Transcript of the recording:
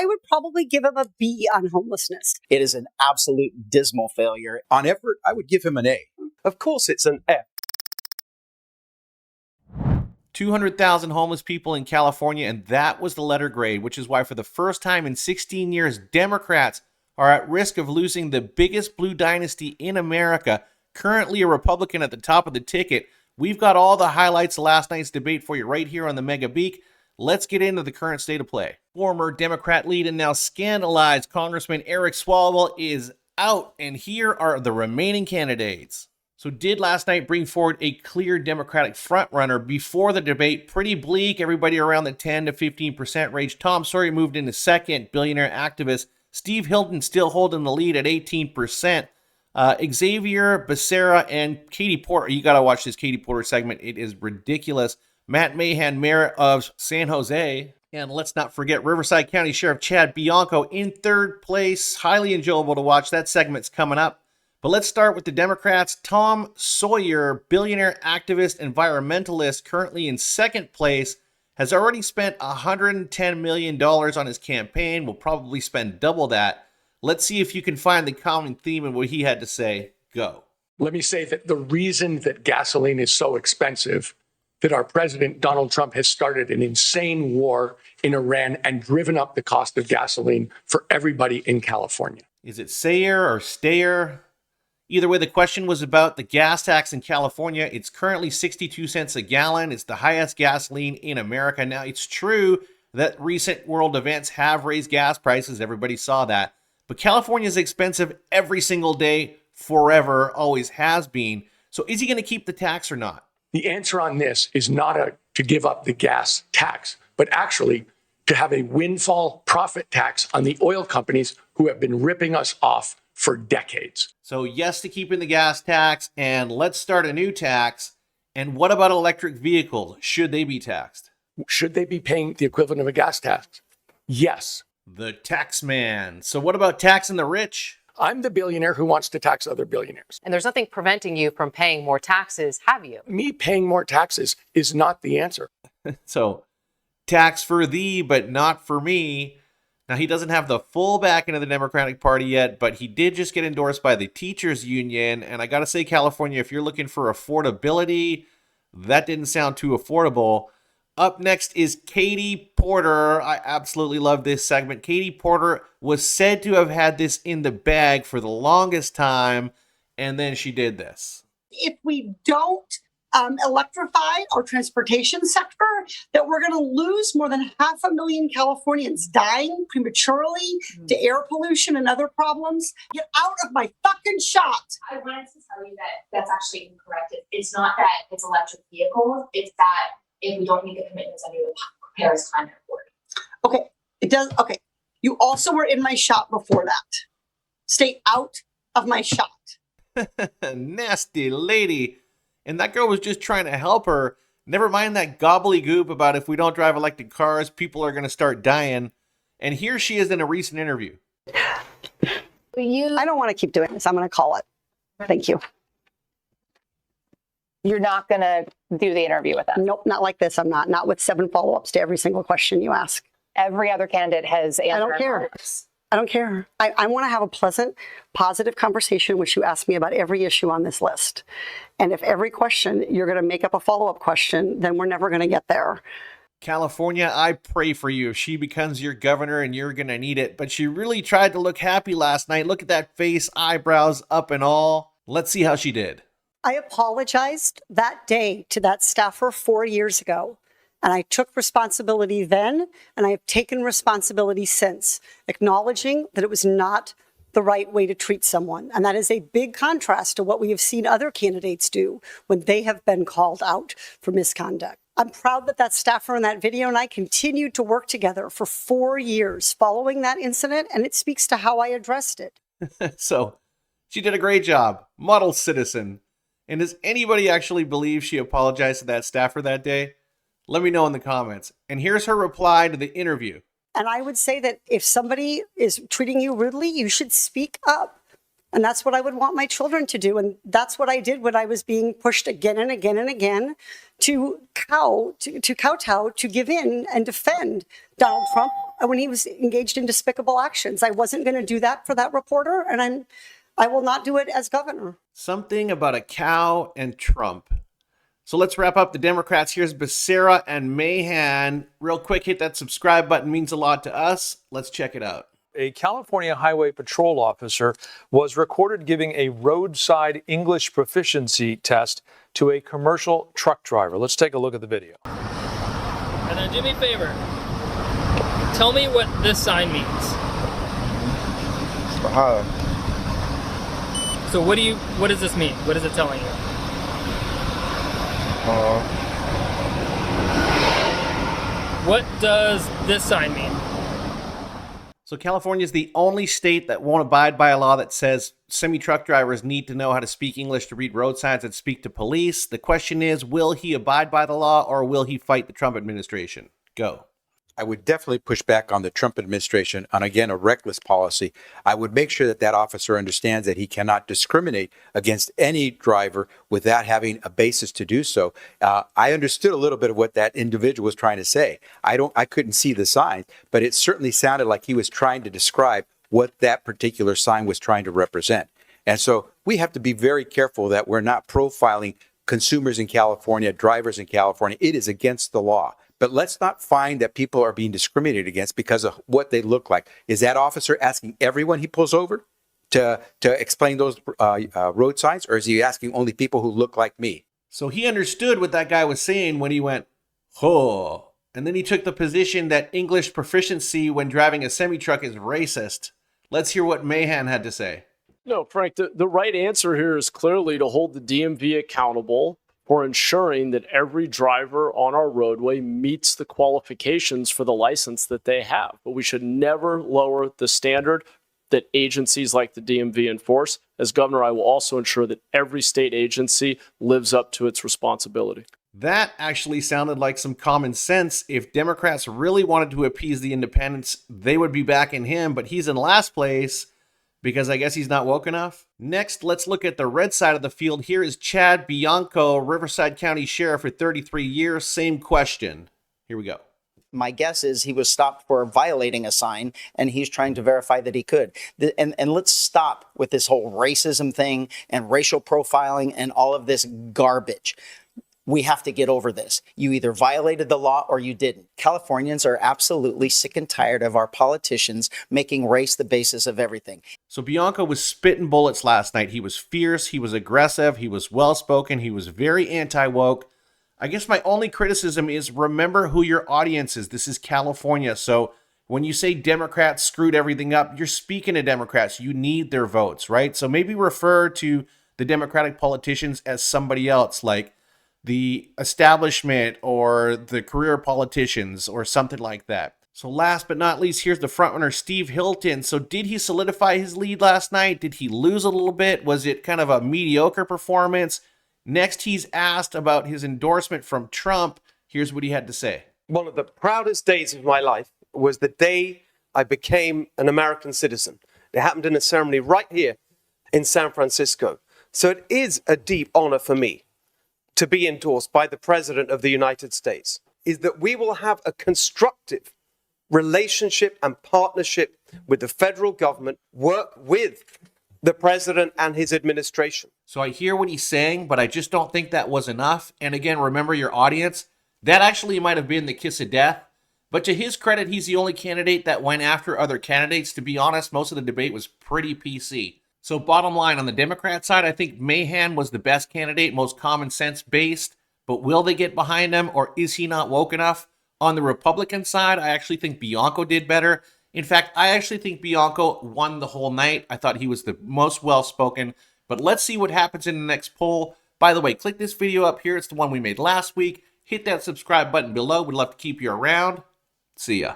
I would probably give him a B on homelessness. It is an absolute dismal failure. On effort, I would give him an A. Of course, it's an F. 200,000 homeless people in California, and that was the letter grade, which is why for the first time in 16 years, Democrats are at risk of losing the biggest blue dynasty in America, currently a Republican at the top of the ticket. We've got all the highlights of last night's debate for you right here on the Mega Beak. Let's get into the current state of play. Former Democrat lead and now scandalized Congressman Eric Swalwell is out, and here are the remaining candidates. So did last night bring forward a clear Democratic frontrunner before the debate? Pretty bleak, everybody around the 10 to 15% range. Tom Sawyer moved into second, billionaire activist. Steve Hilton still holding the lead at 18%. Xavier Becerra and Katie Porter. You got to watch this Katie Porter segment. It is ridiculous. Matt Mahan, mayor of San Jose. And let's not forget Riverside County Sheriff Chad Bianco in third place. Highly enjoyable to watch. That segment's coming up. But let's start with the Democrats. Tom Sawyer, billionaire activist, environmentalist, currently in second place, has already spent $110 million on his campaign. Will probably spend double that. Let's see if you can find the common theme in what he had to say. Go. Let me say that the reason that gasoline is so expensive, that our president, Donald Trump, has started an insane war in Iran and driven up the cost of gasoline for everybody in California. Is it Steyer or Steyer? Either way, the question was about the gas tax in California. It's currently 62 cents a gallon. It's the highest gasoline in America. Now, it's true that recent world events have raised gas prices. Everybody saw that. But California is expensive every single day, forever, always has been. So is he going to keep the tax or not? The answer on this is not to give up the gas tax, but actually to have a windfall profit tax on the oil companies who have been ripping us off for decades. So yes to keeping the gas tax, and let's start a new tax. And what about electric vehicles? Should they be taxed? Should they be paying the equivalent of a gas tax? Yes. The tax man. So what about taxing the rich? I'm the billionaire who wants to tax other billionaires. And there's nothing preventing you from paying more taxes, have you? Me paying more taxes is not the answer. So tax for thee, but not for me. Now, he doesn't have the full backing of the Democratic Party yet, but he did just get endorsed by the teachers union. And I got to say, California, if you're looking for affordability, that didn't sound too affordable. Up next is Katie Porter. I absolutely love this segment. Katie Porter was said to have had this in the bag for the longest time, and then she did this. If we don't electrify our transportation sector, that we're going to lose more than 500,000 Californians dying prematurely to air pollution and other problems. Get out of my fucking shot. I wanted to tell you that that's actually incorrect. It's not that it's electric vehicles. It's that if we don't meet the commitments under the Paris Climate Accord. Okay, it does. Okay, you also were in my shot before that. Stay out of my shot. Nasty lady. And that girl was just trying to help her. Never mind that gobbledygook about if we don't drive electric cars, people are going to start dying. And here she is in a recent interview. I don't want to keep doing this. I'm going to call it. Thank you. You're not going to do the interview with them? Nope, not like this. I'm not. Not with 7 follow-ups to every single question you ask. Every other candidate has answered. I don't care. I don't care. I want to have a pleasant, positive conversation, which you ask me about every issue on this list. And if every question you're going to make up a follow-up question, then we're never going to get there. California, I pray for you if she becomes your governor, and you're going to need it. But she really tried to look happy last night. Look at that face, eyebrows up and all. Let's see how she did. I apologized that day to that staffer 4 years ago. And I took responsibility then, and I have taken responsibility since, acknowledging that it was not the right way to treat someone. And that is a big contrast to what we have seen other candidates do when they have been called out for misconduct. I'm proud that that staffer in that video and I continued to work together for 4 years following that incident, and it speaks to how I addressed it. So she did a great job. Model citizen. And does anybody actually believe she apologized to that staffer that day? Let me know in the comments. And here's her reply to the interview. And I would say that if somebody is treating you rudely, you should speak up. And that's what I would want my children to do. And that's what I did when I was being pushed again and again and again to kowtow, to give in and defend Donald Trump when he was engaged in despicable actions. I wasn't going to do that for that reporter, and I will not do it as governor. Something about a cow and Trump. So let's wrap up the Democrats. Here's Becerra and Mahan. Real quick, hit that subscribe button. Means a lot to us. Let's check it out. A California Highway Patrol officer was recorded giving a roadside English proficiency test to a commercial truck driver. Let's take a look at the video. And then do me a favor. Tell me what this sign means. So what does this mean? What is it telling you? What does this sign mean? So California is the only state that won't abide by a law that says semi-truck drivers need to know how to speak English to read road signs and speak to police. The question is, will he abide by the law or will he fight the Trump administration? Go. I would definitely push back on the Trump administration on, again, a reckless policy. I would make sure that that officer understands that he cannot discriminate against any driver without having a basis to do so. I understood a little bit of what that individual was trying to say. I couldn't see the signs, but it certainly sounded like he was trying to describe what that particular sign was trying to represent. And so we have to be very careful that we're not profiling consumers in California, drivers in California. It is against the law. But let's not find that people are being discriminated against because of what they look like. Is that officer asking everyone he pulls over to explain those road signs, or is he asking only people who look like me? So he understood what that guy was saying when he went, oh, and then he took the position that English proficiency when driving a semi-truck is racist. Let's hear what Mahan had to say. No, Frank, the right answer here is clearly to hold the DMV accountable for ensuring that every driver on our roadway meets the qualifications for the license that they have. But we should never lower the standard that agencies like the DMV enforce. As governor, I will also ensure that every state agency lives up to its responsibility. That actually sounded like some common sense. If Democrats really wanted to appease the independents, they would be backing him, but he's in last place because I guess he's not woke enough. Next, let's look at the red side of the field. Here is Chad Bianco, Riverside County Sheriff for 33 years. Same question. Here we go. My guess is he was stopped for violating a sign, and he's trying to verify that he could. And let's stop with this whole racism thing and racial profiling and all of this garbage. We have to get over this. You either violated the law or you didn't. Californians are absolutely sick and tired of our politicians making race the basis of everything. So Bianco was spitting bullets last night. He was fierce. He was aggressive. He was well-spoken. He was very anti-woke. I guess my only criticism is remember who your audience is. This is California. So when you say Democrats screwed everything up, you're speaking to Democrats. You need their votes, right? So maybe refer to the Democratic politicians as somebody else, like the establishment or the career politicians or something like that. So last but not least, here's the frontrunner, Steve Hilton. So did he solidify his lead last night? Did he lose a little bit? Was it kind of a mediocre performance? Next, he's asked about his endorsement from Trump. Here's what he had to say. One of the proudest days of my life was the day I became an American citizen. It happened in a ceremony right here in San Francisco. So it is a deep honor for me to be endorsed by the President of the United States, is that we will have a constructive relationship and partnership with the federal government, work with the President and his administration. So I hear what he's saying, but I just don't think that was enough. And again, remember your audience. That actually might have been the kiss of death. But to his credit, he's the only candidate that went after other candidates. To be honest, most of the debate was pretty PC. So bottom line, on the Democrat side, I think Mahan was the best candidate, most common sense based, but will they get behind him or is he not woke enough? On the Republican side, I actually think Bianco did better. In fact, I actually think Bianco won the whole night. I thought he was the most well-spoken, but let's see what happens in the next poll. By the way, click this video up here. It's the one we made last week. Hit that subscribe button below. We'd love to keep you around. See ya.